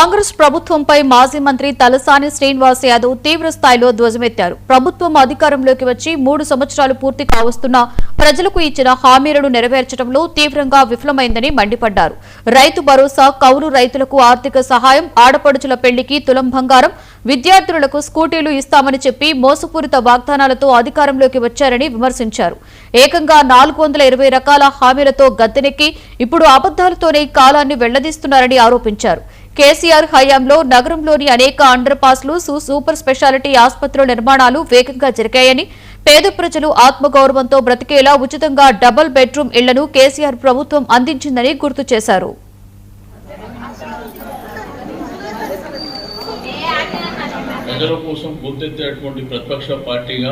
కాంగ్రెస్ ప్రభుత్వంపై మాజీ మంత్రి తలసాని శ్రీనివాస్ యాదవ్ తీవ్ర స్థాయిలో ధ్వజమెత్తారు. ప్రభుత్వం అధికారంలోకి వచ్చి 3 సంవత్సరాలు పూర్తి కావస్తున్నా ప్రజలకు ఇచ్చిన హామీలను నెరవేర్చడంలో తీవ్రంగా విఫలమైందని మండిపడ్డారు. రైతు భరోసా, కౌలు రైతులకు ఆర్థిక సహాయం, ఆడపడుచుల పెళ్లికి తులం బంగారం, విద్యార్థులకు స్కూటీలు ఇస్తామని చెప్పి మోసపూరిత వాగ్దానాలతో అధికారంలోకి వచ్చారని విమర్శించారు. ఏకంగా 420 రకాల హామీలతో గద్దెనెక్కి ఇప్పుడు అబద్దాలతోనే కాలాన్ని వెళ్లదీస్తున్నారని ఆరోపించారు. కేసీఆర్ హయాంలో నగరంలోని అనేక అండర్ పాస్లు, సూపర్ స్పెషాలిటీ ఆసుపత్రుల నిర్మాణాలు వేగంగా జరిగాయని, పేద ప్రజలు ఆత్మగౌరవంతో బ్రతికేలా ఉచితంగా డబుల్ బెడ్రూమ్ ఇళ్లను కేసీఆర్ ప్రభుత్వం అందించిందని గుర్తు చేశారు. ప్రజల కోసం గొంతెత్తేటువంటి ప్రతిపక్ష పార్టీగా,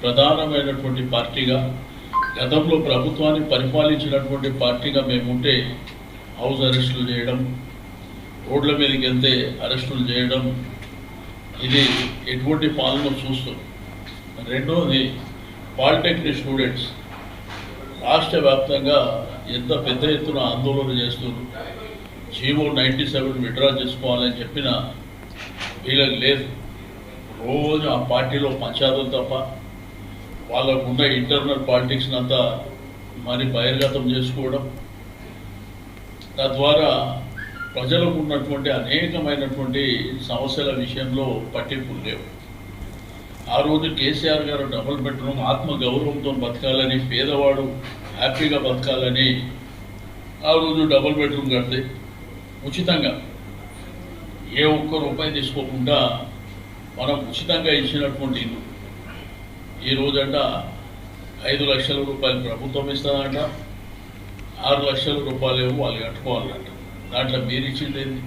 ప్రధానమైనటువంటి పార్టీగా, గతంలో ప్రభుత్వాన్ని పరిపాలించినటువంటి పార్టీగా మేముంటే హౌస్ అరెస్టులు చేయడం, రోడ్ల మీదకి వెళ్తే అరెస్టులు చేయడం, ఇది ఎటువంటి పాలన చూస్తాం. రెండోది, పాలిటెక్నిక్ స్టూడెంట్స్ రాష్ట్ర వ్యాప్తంగా ఎంత పెద్ద ఎత్తున ఆందోళన చేస్తున్నారు. జీవో 97 విడ్రా చేసుకోవాలని చెప్పిన వీళ్ళకి లేదు. రోజు ఆ పార్టీలో పంచాయతీలు తప్ప వాళ్ళకున్న ఇంటర్నల్ పాలిటిక్స్ని అంతా మరి బహిర్గతం చేసుకోవడం, తద్వారా ప్రజలకు ఉన్నటువంటి అనేకమైనటువంటి సమస్యల విషయంలో పట్టింపులు లేవు. ఆ రోజు కేసీఆర్ గారు డబుల్ బెడ్రూమ్, ఆత్మ గౌరవంతో బతకాలని, పేదవాడు హ్యాపీగా బతకాలని ఆ రోజు డబుల్ బెడ్రూమ్ కడితే ఉచితంగా ఏ ఒక్క రూపాయి తీసుకోకుండా మనం ఉచితంగా ఇచ్చినటువంటి ఇల్లు ఈ రోజంట 5 లక్షల రూపాయలు ప్రభుత్వం ఇస్తుందంట, 6 లక్షల రూపాయలు వాళ్ళు కట్టుకోవాలంట. దాంట్లో మీరు ఇచ్చింది ఏంటి?